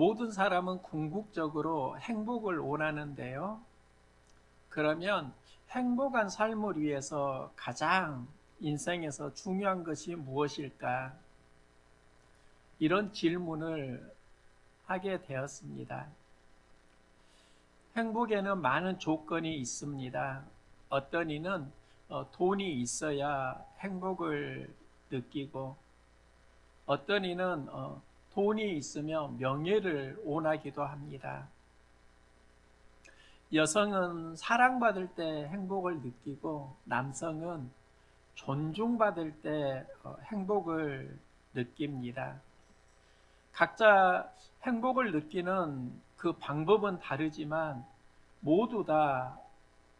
모든 사람은 궁극적으로 행복을 원하는데요. 그러면 행복한 삶을 위해서 가장 인생에서 중요한 것이 무엇일까? 이런 질문을 하게 되었습니다. 행복에는 많은 조건이 있습니다. 어떤 이는 돈이 있어야 행복을 느끼고, 어떤 이는 돈이 있으면 명예를 원하기도 합니다. 여성은 사랑받을 때 행복을 느끼고, 남성은 존중받을 때 행복을 느낍니다. 각자 행복을 느끼는 그 방법은 다르지만 모두 다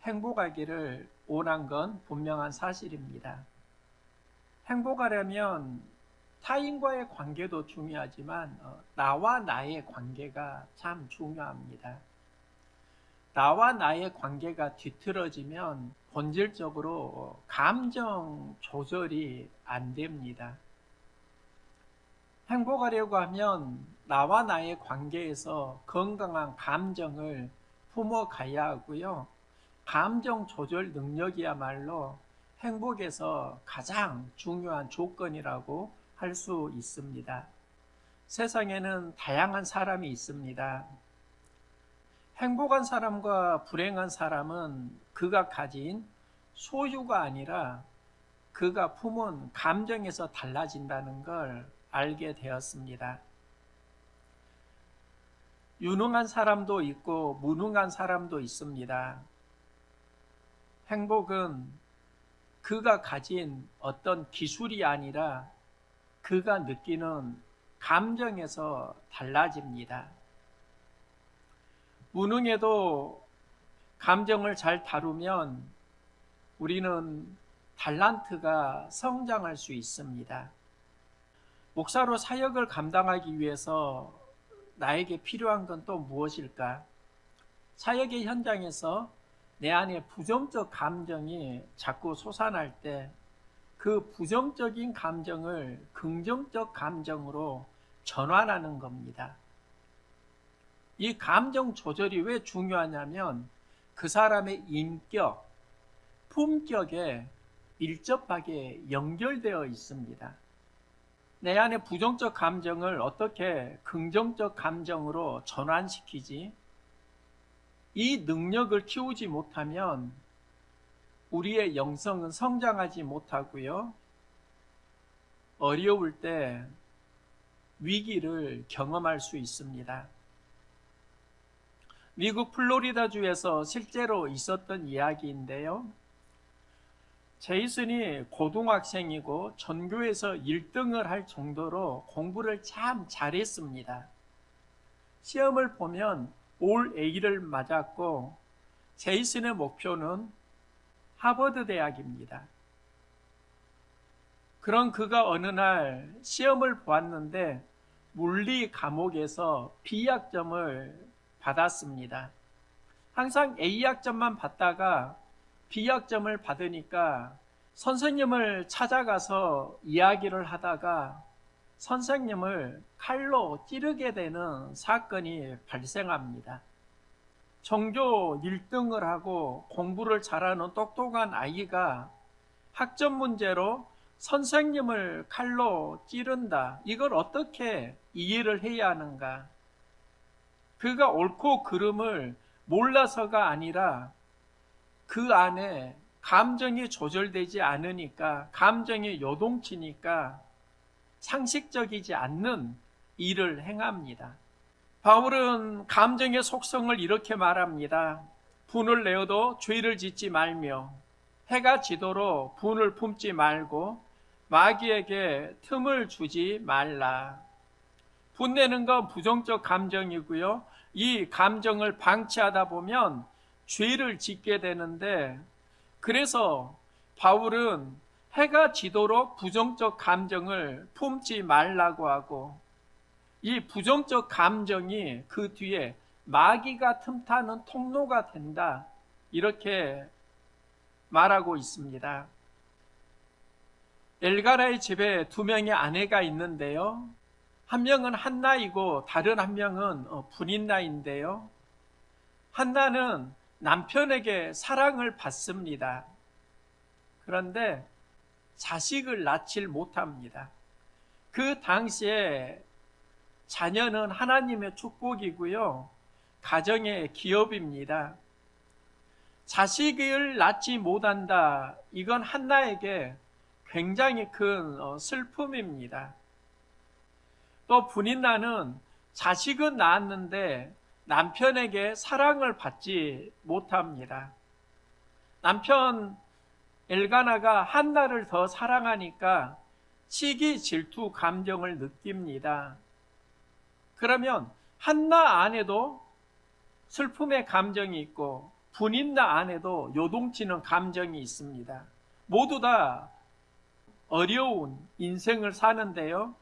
행복하기를 원한 건 분명한 사실입니다. 행복하려면 타인과의 관계도 중요하지만 나와 나의 관계가 참 중요합니다. 나와 나의 관계가 뒤틀어지면 본질적으로 감정 조절이 안 됩니다. 행복하려고 하면 나와 나의 관계에서 건강한 감정을 품어가야 하고요. 감정 조절 능력이야말로 행복에서 가장 중요한 조건이라고 할 수 있습니다. 세상에는 다양한 사람이 있습니다. 행복한 사람과 불행한 사람은 그가 가진 소유가 아니라 그가 품은 감정에서 달라진다는 걸 알게 되었습니다. 유능한 사람도 있고 무능한 사람도 있습니다. 행복은 그가 가진 어떤 기술이 아니라 그가 느끼는 감정에서 달라집니다. 무능해도 감정을 잘 다루면 우리는 달란트가 성장할 수 있습니다. 목사로 사역을 감당하기 위해서 나에게 필요한 건 또 무엇일까? 사역의 현장에서 내 안에 부정적 감정이 자꾸 솟아날 때 그 부정적인 감정을 긍정적 감정으로 전환하는 겁니다. 이 감정 조절이 왜 중요하냐면 그 사람의 인격, 품격에 밀접하게 연결되어 있습니다. 내 안에 부정적 감정을 어떻게 긍정적 감정으로 전환시키지? 이 능력을 키우지 못하면 우리의 영성은 성장하지 못하고요. 어려울 때 위기를 경험할 수 있습니다. 미국 플로리다주에서 실제로 있었던 이야기인데요. 제이슨이 고등학생이고 전교에서 1등을 할 정도로 공부를 참 잘했습니다. 시험을 보면 올 A를 맞았고 제이슨의 목표는 하버드 대학입니다. 그런 그가 어느 날 시험을 보았는데 물리 과목에서 B학점을 받았습니다. 항상 A학점만 받다가 B학점을 받으니까 선생님을 찾아가서 이야기를 하다가 선생님을 칼로 찌르게 되는 사건이 발생합니다. 전교 1등을 하고 공부를 잘하는 똑똑한 아이가 학점 문제로 선생님을 칼로 찌른다. 이걸 어떻게 이해를 해야 하는가? 그가 옳고 그름을 몰라서가 아니라 그 안에 감정이 조절되지 않으니까, 감정이 요동치니까 상식적이지 않는 일을 행합니다. 바울은 감정의 속성을 이렇게 말합니다. 분을 내어도 죄를 짓지 말며 해가 지도록 분을 품지 말고 마귀에게 틈을 주지 말라. 분내는 건 부정적 감정이고요. 이 감정을 방치하다 보면 죄를 짓게 되는데, 그래서 바울은 해가 지도록 부정적 감정을 품지 말라고 하고, 이 부정적 감정이 그 뒤에 마귀가 틈타는 통로가 된다, 이렇게 말하고 있습니다. 엘가나의 집에 2명의 아내가 있는데요. 한 명은 한나이고 다른 한 명은 분인나인데요. 한나는 남편에게 사랑을 받습니다. 그런데 자식을 낳질 못합니다. 그 당시에 자녀는 하나님의 축복이고요. 가정의 기업입니다. 자식을 낳지 못한다. 이건 한나에게 굉장히 큰 슬픔입니다. 또 분인나는 자식은 낳았는데 남편에게 사랑을 받지 못합니다. 남편 엘가나가 한나를 더 사랑하니까 시기, 질투, 감정을 느낍니다. 그러면 한나 안에도 슬픔의 감정이 있고 분인나 안에도 요동치는 감정이 있습니다. 모두 다 어려운 인생을 사는데요.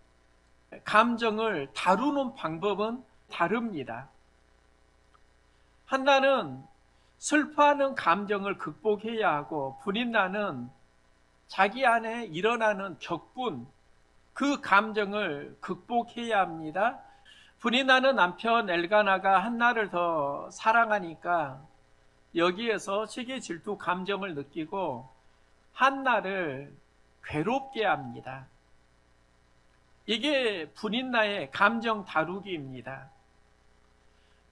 감정을 다루는 방법은 다릅니다. 한나는 슬퍼하는 감정을 극복해야 하고 분인나는 자기 안에 일어나는 격분, 그 감정을 극복해야 합니다. 분인나는 남편 엘가나가 한나를 더 사랑하니까 여기에서 시기, 질투, 감정을 느끼고 한나를 괴롭게 합니다. 이게 분인나의 감정 다루기입니다.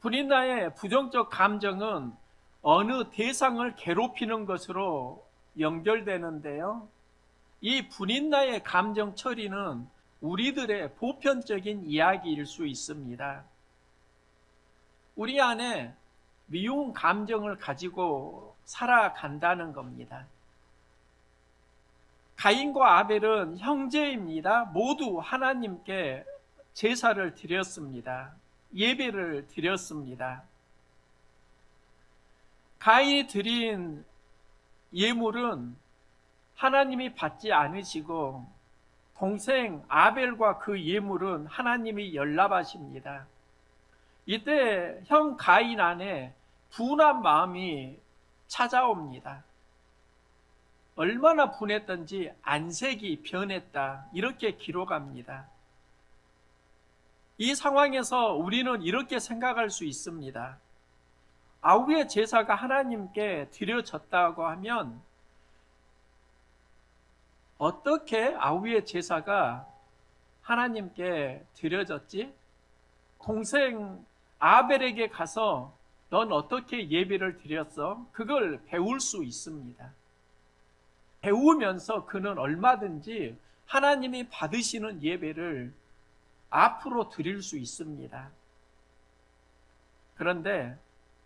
분인나의 부정적 감정은 어느 대상을 괴롭히는 것으로 연결되는데요. 이 분인나의 감정 처리는 우리들의 보편적인 이야기일 수 있습니다. 우리 안에 미운 감정을 가지고 살아간다는 겁니다. 가인과 아벨은 형제입니다. 모두 하나님께 제사를 드렸습니다. 예배를 드렸습니다. 가인이 드린 예물은 하나님이 받지 않으시고 동생 아벨과 그 예물은 하나님이 열납하십니다. 이때 형 가인 안에 분한 마음이 찾아옵니다. 얼마나 분했던지 안색이 변했다, 이렇게 기록합니다. 이 상황에서 우리는 이렇게 생각할 수 있습니다. 아우의 제사가 하나님께 드려졌다고 하면 어떻게 아우의 제사가 하나님께 드려졌지? 동생 아벨에게 가서 넌 어떻게 예배를 드렸어? 그걸 배울 수 있습니다. 배우면서 그는 얼마든지 하나님이 받으시는 예배를 앞으로 드릴 수 있습니다. 그런데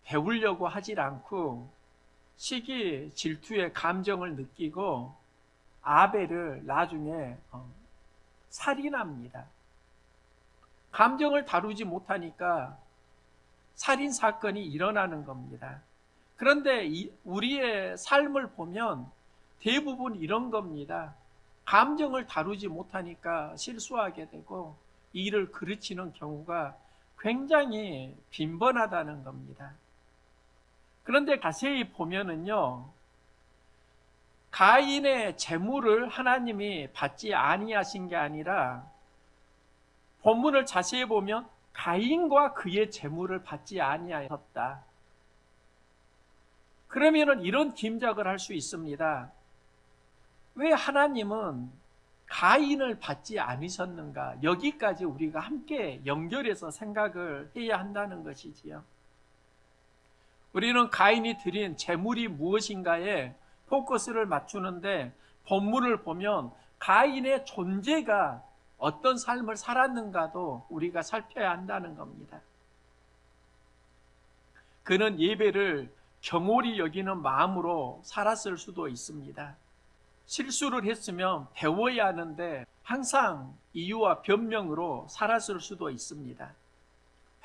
배우려고 하질 않고 시기, 질투의 감정을 느끼고 아벨을 나중에 살인합니다. 감정을 다루지 못하니까 살인 사건이 일어나는 겁니다. 그런데 우리의 삶을 보면 대부분 이런 겁니다. 감정을 다루지 못하니까 실수하게 되고 일을 그르치는 경우가 굉장히 빈번하다는 겁니다. 그런데 자세히 보면은요, 가인의 재물을 하나님이 받지 아니하신 게 아니라 본문을 자세히 보면 가인과 그의 재물을 받지 아니하였다. 그러면은 이런 짐작을 할 수 있습니다. 왜 하나님은 가인을 받지 않으셨는가? 여기까지 우리가 함께 연결해서 생각을 해야 한다는 것이지요. 우리는 가인이 드린 재물이 무엇인가에 포커스를 맞추는데 본문을 보면 가인의 존재가 어떤 삶을 살았는가도 우리가 살펴야 한다는 겁니다. 그는 예배를 경홀히 여기는 마음으로 살았을 수도 있습니다. 실수를 했으면 배워야 하는데 항상 이유와 변명으로 살았을 수도 있습니다.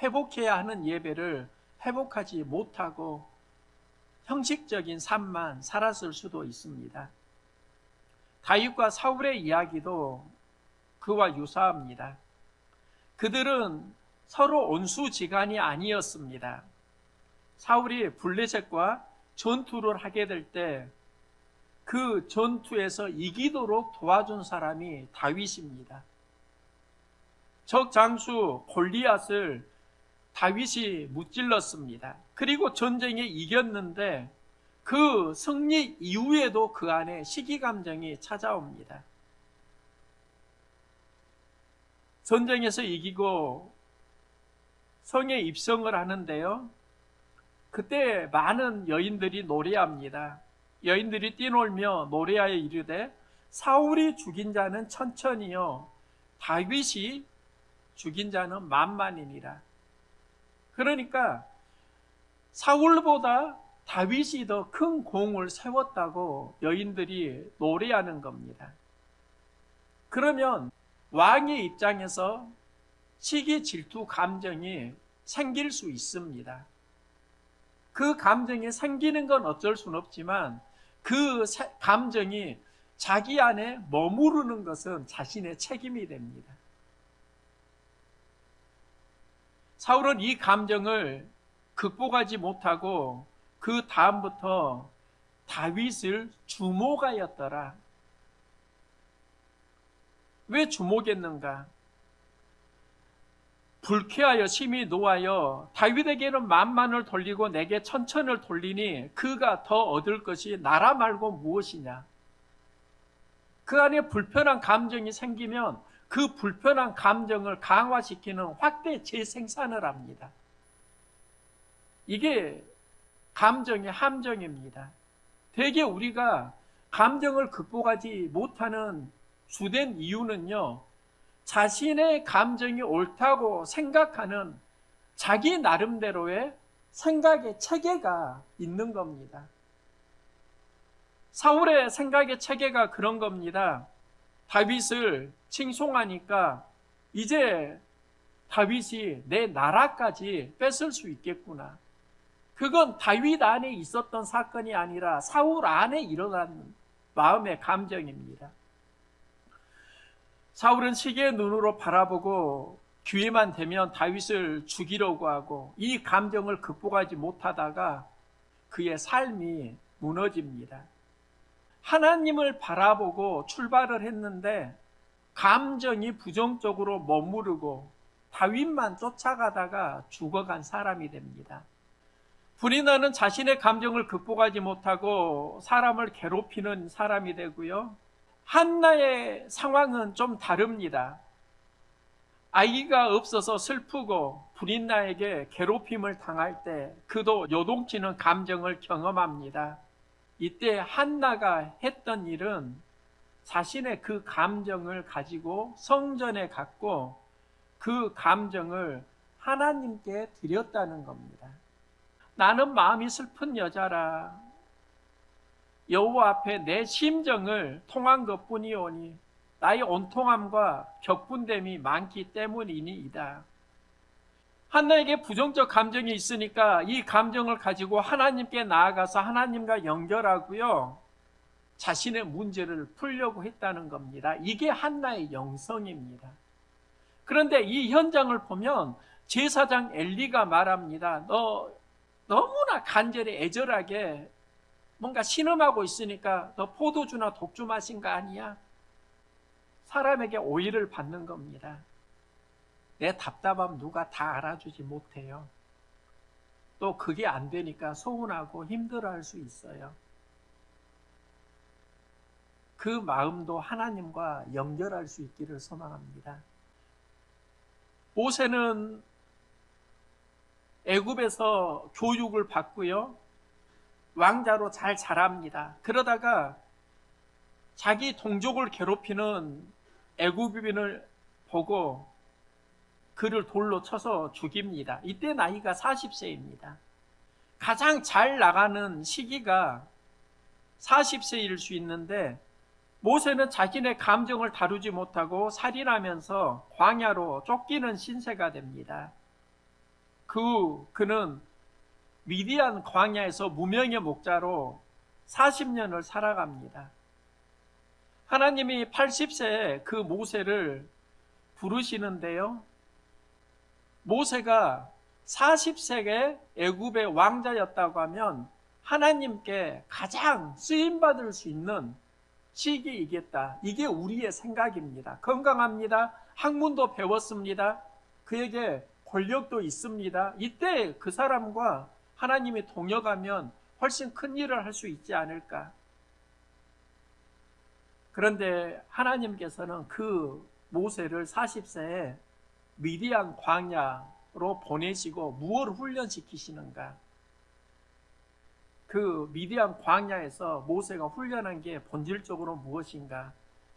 회복해야 하는 예배를 회복하지 못하고 형식적인 삶만 살았을 수도 있습니다. 다윗과 사울의 이야기도 그와 유사합니다. 그들은 서로 온수지간이 아니었습니다. 사울이 블레셋과 전투를 하게 될 때 그 전투에서 이기도록 도와준 사람이 다윗입니다. 적 장수 골리앗을 다윗이 무찔렀습니다. 그리고 전쟁에 이겼는데 그 승리 이후에도 그 안에 시기 감정이 찾아옵니다. 전쟁에서 이기고 성에 입성을 하는데요, 그때 많은 여인들이 노래합니다. 여인들이 뛰놀며 노래하여 이르되 사울이 죽인 자는 천천히요 다윗이 죽인 자는 만만이니라. 그러니까 사울보다 다윗이 더 큰 공을 세웠다고 여인들이 노래하는 겁니다. 그러면 왕의 입장에서 시기, 질투 감정이 생길 수 있습니다. 그 감정이 생기는 건 어쩔 수는 없지만 그 감정이 자기 안에 머무르는 것은 자신의 책임이 됩니다. 사울은 이 감정을 극복하지 못하고 그 다음부터 다윗을 주목하였더라. 왜 주목했는가? 불쾌하여 심히 노하여 다윗에게는 만만을 돌리고 내게 천천을 돌리니 그가 더 얻을 것이 나라 말고 무엇이냐? 그 안에 불편한 감정이 생기면 그 불편한 감정을 강화시키는 확대 재생산을 합니다. 이게 감정의 함정입니다. 대개 우리가 감정을 극복하지 못하는 주된 이유는요, 자신의 감정이 옳다고 생각하는 자기 나름대로의 생각의 체계가 있는 겁니다. 사울의 생각의 체계가 그런 겁니다. 다윗을 칭송하니까 이제 다윗이 내 나라까지 뺏을 수 있겠구나. 그건 다윗 안에 있었던 사건이 아니라 사울 안에 일어난 마음의 감정입니다. 사울은 시기의 눈으로 바라보고 기회만 되면 다윗을 죽이려고 하고 이 감정을 극복하지 못하다가 그의 삶이 무너집니다. 하나님을 바라보고 출발을 했는데 감정이 부정적으로 머무르고 다윗만 쫓아가다가 죽어간 사람이 됩니다. 불이 나는 자신의 감정을 극복하지 못하고 사람을 괴롭히는 사람이 되고요. 한나의 상황은 좀 다릅니다. 아이가 없어서 슬프고 브린나에게 괴롭힘을 당할 때 그도 요동치는 감정을 경험합니다. 이때 한나가 했던 일은 자신의 그 감정을 가지고 성전에 갔고 그 감정을 하나님께 드렸다는 겁니다. 나는 마음이 슬픈 여자라. 여호와 앞에 내 심정을 통한 것뿐이오니 나의 온통함과 격분됨이 많기 때문이니이다. 한나에게 부정적 감정이 있으니까 이 감정을 가지고 하나님께 나아가서 하나님과 연결하고요, 자신의 문제를 풀려고 했다는 겁니다. 이게 한나의 영성입니다. 그런데 이 현장을 보면 제사장 엘리가 말합니다. 너 너무나 간절히 애절하게 뭔가 신음하고 있으니까 너 포도주나 독주 마신 거 아니야? 사람에게 오해를 받는 겁니다. 내 답답함 누가 다 알아주지 못해요. 또 그게 안 되니까 서운하고 힘들어할 수 있어요. 그 마음도 하나님과 연결할 수 있기를 소망합니다. 모세는 애굽에서 교육을 받고요, 왕자로 잘 자랍니다. 그러다가 자기 동족을 괴롭히는 애굽인을 보고 그를 돌로 쳐서 죽입니다. 이때 나이가 40세입니다. 가장 잘 나가는 시기가 40세일 수 있는데 모세는 자신의 감정을 다루지 못하고 살인하면서 광야로 쫓기는 신세가 됩니다. 그는 미디안 광야에서 무명의 목자로 40년을 살아갑니다. 하나님이 80세에 그 모세를 부르시는데요, 모세가 40세에 애굽의 왕자였다고 하면 하나님께 가장 쓰임받을 수 있는 시기이겠다. 이게 우리의 생각입니다. 건강합니다. 학문도 배웠습니다. 그에게 권력도 있습니다. 이때 그 사람과 하나님이 동역하면 훨씬 큰 일을 할 수 있지 않을까. 그런데 하나님께서는 그 모세를 40세에 미디안 광야로 보내시고 무엇을 훈련시키시는가? 그 미디안 광야에서 모세가 훈련한 게 본질적으로 무엇인가?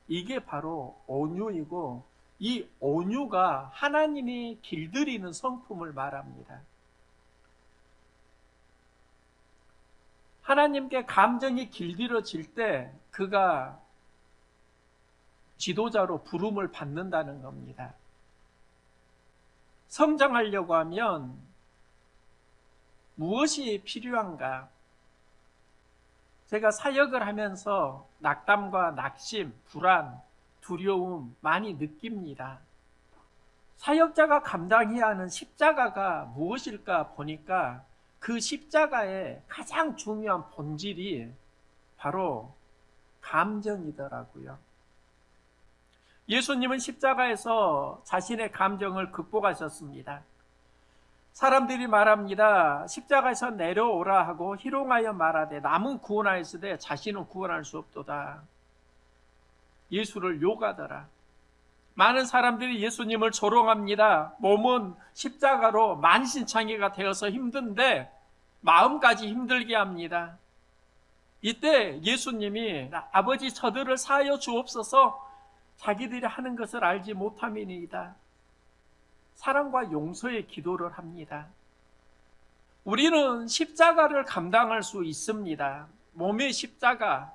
이게 바로 온유이고, 이 온유가 하나님이 길들이는 성품을 말합니다. 하나님께 감정이 길들여질 때 그가 지도자로 부름을 받는다는 겁니다. 성장하려고 하면 무엇이 필요한가? 제가 사역을 하면서 낙담과 낙심, 불안, 두려움 많이 느낍니다. 사역자가 감당해야 하는 십자가가 무엇일까 보니까 그 십자가의 가장 중요한 본질이 바로 감정이더라고요. 예수님은 십자가에서 자신의 감정을 극복하셨습니다. 사람들이 말합니다. 십자가에서 내려오라 하고 희롱하여 말하되 남은 구원하였으되 자신은 구원할 수 없도다. 예수를 욕하더라. 많은 사람들이 예수님을 조롱합니다. 몸은 십자가로 만신창이가 되어서 힘든데 마음까지 힘들게 합니다. 이때 예수님이 아버지 저들을 사하여 주옵소서, 자기들이 하는 것을 알지 못함이니이다. 사랑과 용서의 기도를 합니다. 우리는 십자가를 감당할 수 있습니다. 몸의 십자가.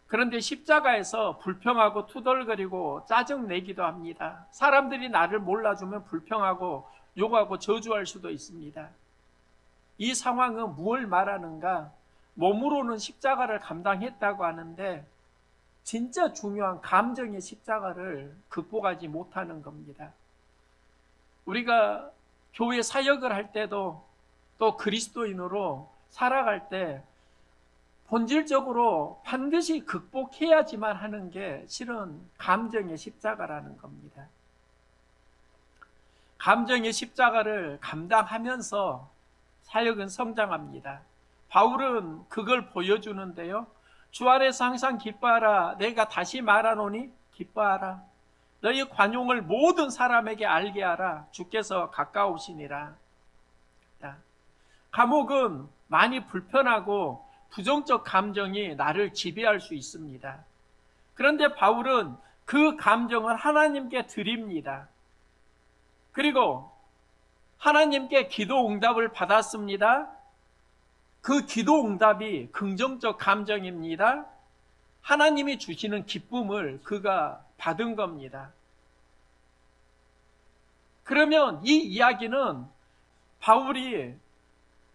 그런데 십자가에서 불평하고 투덜거리고 짜증내기도 합니다. 사람들이 나를 몰라주면 불평하고 욕하고 저주할 수도 있습니다. 이 상황은 무엇을 말하는가? 몸으로는 십자가를 감당했다고 하는데 진짜 중요한 감정의 십자가를 극복하지 못하는 겁니다. 우리가 교회 사역을 할 때도 또 그리스도인으로 살아갈 때 본질적으로 반드시 극복해야지만 하는 게 실은 감정의 십자가라는 겁니다. 감정의 십자가를 감당하면서 사역은 성장합니다. 바울은 그걸 보여주는데요. 주 안에서 항상 기뻐하라. 내가 다시 말하노니 기뻐하라. 너희 관용을 모든 사람에게 알게 하라. 주께서 가까우시니라. 감옥은 많이 불편하고 부정적 감정이 나를 지배할 수 있습니다. 그런데 바울은 그 감정을 하나님께 드립니다. 그리고 하나님께 기도 응답을 받았습니다. 그 기도 응답이 긍정적 감정입니다. 하나님이 주시는 기쁨을 그가 받은 겁니다. 그러면 이 이야기는 바울이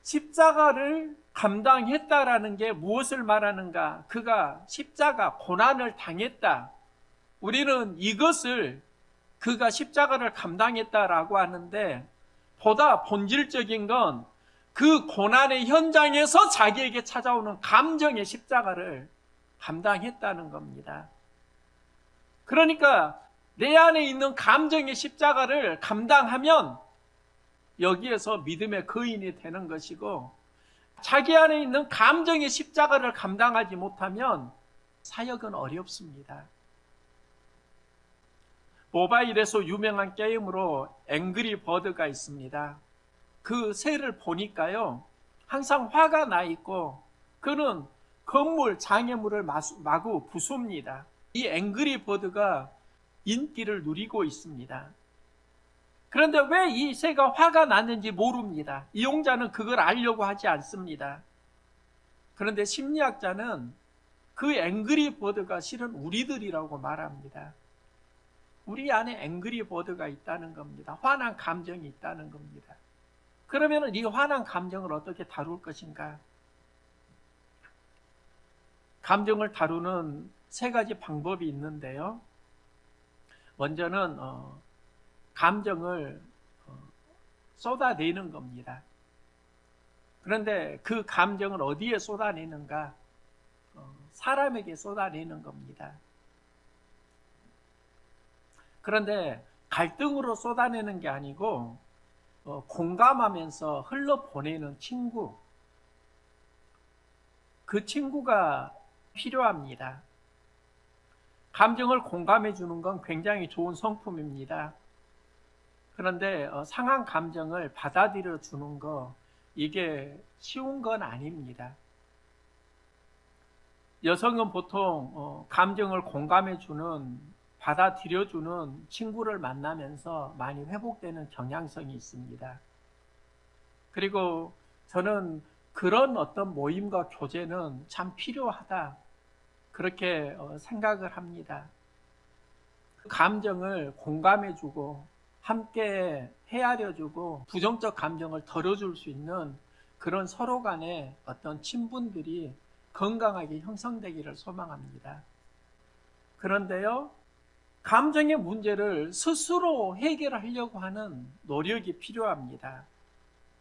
십자가를 감당했다라는 게 무엇을 말하는가? 그가 십자가 고난을 당했다. 우리는 이것을 그가 십자가를 감당했다라고 하는데 보다 본질적인 건 그 고난의 현장에서 자기에게 찾아오는 감정의 십자가를 감당했다는 겁니다. 그러니까 내 안에 있는 감정의 십자가를 감당하면 여기에서 믿음의 거인이 되는 것이고, 자기 안에 있는 감정의 십자가를 감당하지 못하면 사역은 어렵습니다. 모바일에서 유명한 게임으로 앵그리 버드가 있습니다. 그 새를 보니까요, 항상 화가 나 있고 그는 건물, 장애물을 마구 부숩니다. 이 앵그리 버드가 인기를 누리고 있습니다. 그런데 왜 이 새가 화가 났는지 모릅니다. 이용자는 그걸 알려고 하지 않습니다. 그런데 심리학자는 그 앵그리 버드가 실은 우리들이라고 말합니다. 우리 안에 앵그리 버드가 있다는 겁니다. 화난 감정이 있다는 겁니다. 그러면 이 화난 감정을 어떻게 다룰 것인가? 감정을 다루는 세 가지 방법이 있는데요. 먼저는 감정을 쏟아내는 겁니다. 그런데 그 감정을 어디에 쏟아내는가? 사람에게 쏟아내는 겁니다. 그런데 갈등으로 쏟아내는 게 아니고 공감하면서 흘러보내는 친구, 그 친구가 필요합니다. 감정을 공감해 주는 건 굉장히 좋은 성품입니다. 그런데 상한 감정을 받아들여 주는 거, 이게 쉬운 건 아닙니다. 여성은 보통 감정을 공감해 주는, 받아들여 주는 친구를 만나면서 많이 회복되는 경향성이 있습니다. 그리고 저는 그런 어떤 모임과 교제는 참 필요하다, 그렇게 생각을 합니다. 감정을 공감해 주고 함께 헤아려 주고 부정적 감정을 덜어줄 수 있는 그런 서로 간의 어떤 친분들이 건강하게 형성되기를 소망합니다. 그런데요, 감정의 문제를 스스로 해결하려고 하는 노력이 필요합니다.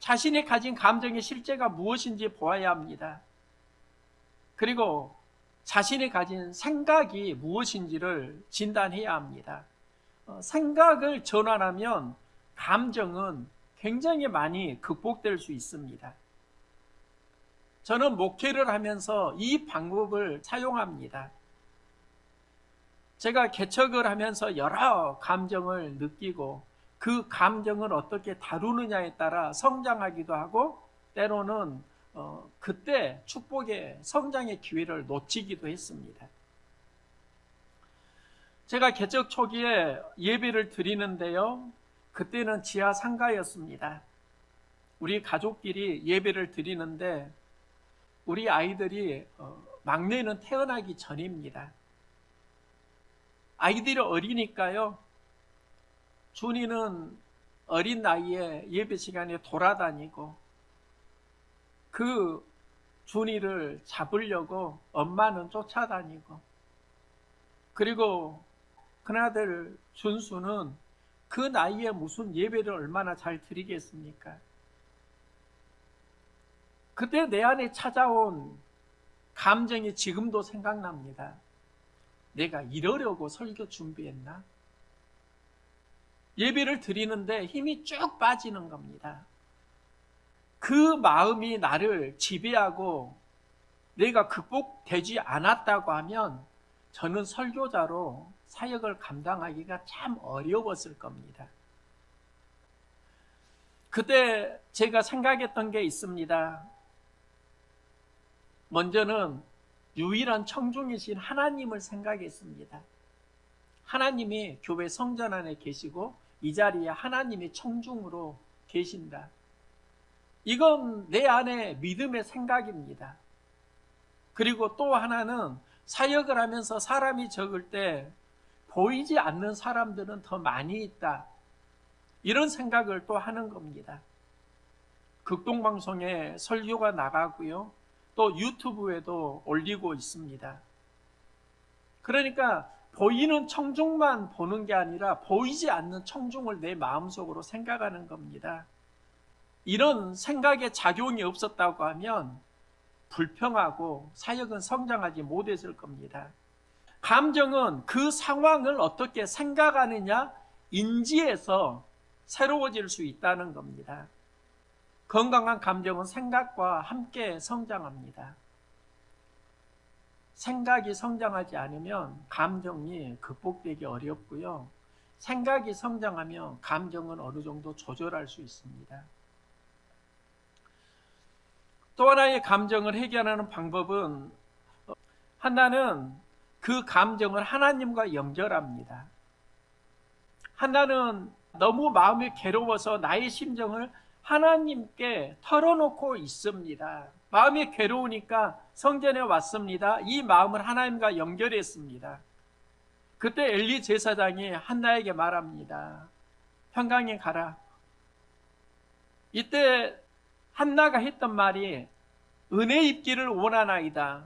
자신이 가진 감정의 실제가 무엇인지 보아야 합니다. 그리고 자신이 가진 생각이 무엇인지를 진단해야 합니다. 생각을 전환하면 감정은 굉장히 많이 극복될 수 있습니다. 저는 목회를 하면서 이 방법을 사용합니다. 제가 개척을 하면서 여러 감정을 느끼고 그 감정을 어떻게 다루느냐에 따라 성장하기도 하고, 때로는 그때 축복의 성장의 기회를 놓치기도 했습니다. 제가 개척 초기에 예배를 드리는데요, 그때는 지하 상가였습니다. 우리 가족끼리 예배를 드리는데 우리 아이들이 막내는 태어나기 전입니다. 아이들이 어리니까요, 준이는 어린 나이에 예배 시간에 돌아다니고 그 준이를 잡으려고 엄마는 쫓아다니고, 그리고 큰아들 준수는 그 나이에 무슨 예배를 얼마나 잘 드리겠습니까? 그때 내 안에 찾아온 감정이 지금도 생각납니다. 내가 이러려고 설교 준비했나? 예배를 드리는데 힘이 쭉 빠지는 겁니다. 그 마음이 나를 지배하고 내가 극복되지 않았다고 하면 저는 설교자로 사역을 감당하기가 참 어려웠을 겁니다. 그때 제가 생각했던 게 있습니다. 먼저는 유일한 청중이신 하나님을 생각했습니다. 하나님이 교회 성전 안에 계시고 이 자리에 하나님이 청중으로 계신다. 이건 내 안에 믿음의 생각입니다. 그리고 또 하나는 사역을 하면서 사람이 적을 때 보이지 않는 사람들은 더 많이 있다, 이런 생각을 또 하는 겁니다. 극동방송에 설교가 나가고요, 또 유튜브에도 올리고 있습니다. 그러니까 보이는 청중만 보는 게 아니라 보이지 않는 청중을 내 마음속으로 생각하는 겁니다. 이런 생각에 작용이 없었다고 하면 불평하고 사역은 성장하지 못했을 겁니다. 감정은 그 상황을 어떻게 생각하느냐, 인지해서 새로워질 수 있다는 겁니다. 건강한 감정은 생각과 함께 성장합니다. 생각이 성장하지 않으면 감정이 극복되기 어렵고요, 생각이 성장하면 감정은 어느 정도 조절할 수 있습니다. 또 하나의 감정을 해결하는 방법은, 한나는 그 감정을 하나님과 연결합니다. 한나는 너무 마음이 괴로워서 나의 심정을 하나님께 털어놓고 있습니다. 마음이 괴로우니까 성전에 왔습니다. 이 마음을 하나님과 연결했습니다. 그때 엘리 제사장이 한나에게 말합니다. 평강에 가라. 이때 한나가 했던 말이 은혜 입기를 원하나이다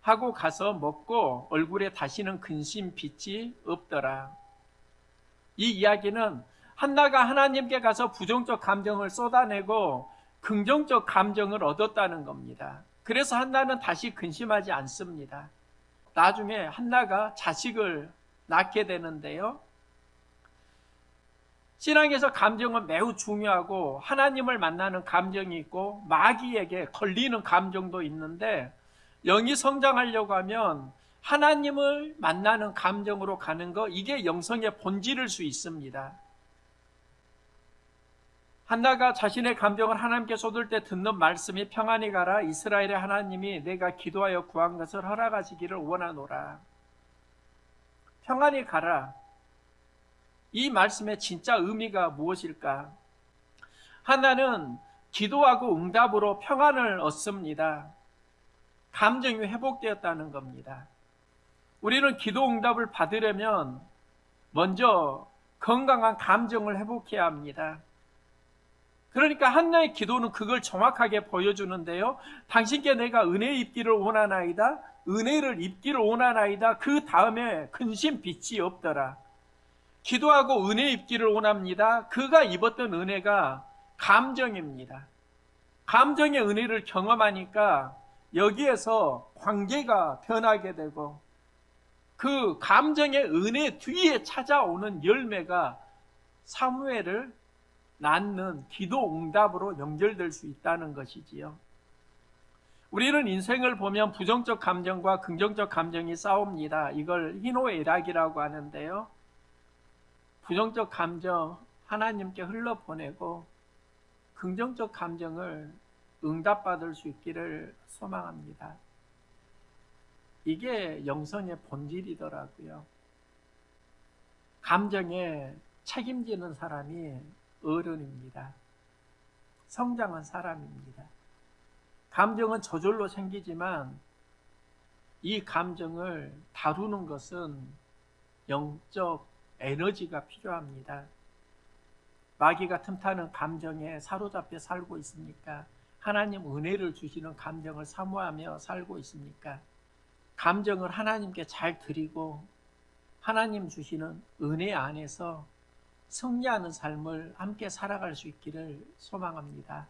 하고 가서 먹고 얼굴에 다시는 근심 빛이 없더라. 이 이야기는 한나가 하나님께 가서 부정적 감정을 쏟아내고 긍정적 감정을 얻었다는 겁니다. 그래서 한나는 다시 근심하지 않습니다. 나중에 한나가 자식을 낳게 되는데요, 신앙에서 감정은 매우 중요하고 하나님을 만나는 감정이 있고 마귀에게 걸리는 감정도 있는데 영이 성장하려고 하면 하나님을 만나는 감정으로 가는 거, 이게 영성의 본질일 수 있습니다. 한나가 자신의 감정을 하나님께 쏟을 때 듣는 말씀이 평안히 가라. 이스라엘의 하나님이 내가 기도하여 구한 것을 허락하시기를 원하노라. 평안히 가라. 이 말씀의 진짜 의미가 무엇일까? 한나는 기도하고 응답으로 평안을 얻습니다. 감정이 회복되었다는 겁니다. 우리는 기도 응답을 받으려면 먼저 건강한 감정을 회복해야 합니다. 그러니까 한나의 기도는 그걸 정확하게 보여주는데요. 당신께 내가 은혜 입기를 원하나이다. 은혜를 입기를 원하나이다. 그 다음에 근심 빚이 없더라. 기도하고 은혜 입기를 원합니다. 그가 입었던 은혜가 감정입니다. 감정의 은혜를 경험하니까 여기에서 관계가 변하게 되고 그 감정의 은혜 뒤에 찾아오는 열매가 사무엘을 낳는 기도 응답으로 연결될 수 있다는 것이지요. 우리는 인생을 보면 부정적 감정과 긍정적 감정이 싸웁니다. 이걸 희노애락이라고 하는데요. 부정적 감정 하나님께 흘러보내고 긍정적 감정을 응답받을 수 있기를 소망합니다. 이게 영성의 본질이더라고요. 감정에 책임지는 사람이 어른입니다. 성장한 사람입니다. 감정은 저절로 생기지만 이 감정을 다루는 것은 영적 에너지가 필요합니다. 마귀가 틈타는 감정에 사로잡혀 살고 있습니까? 하나님 은혜를 주시는 감정을 사모하며 살고 있습니까? 감정을 하나님께 잘 드리고 하나님 주시는 은혜 안에서 승리하는 삶을 함께 살아갈 수 있기를 소망합니다.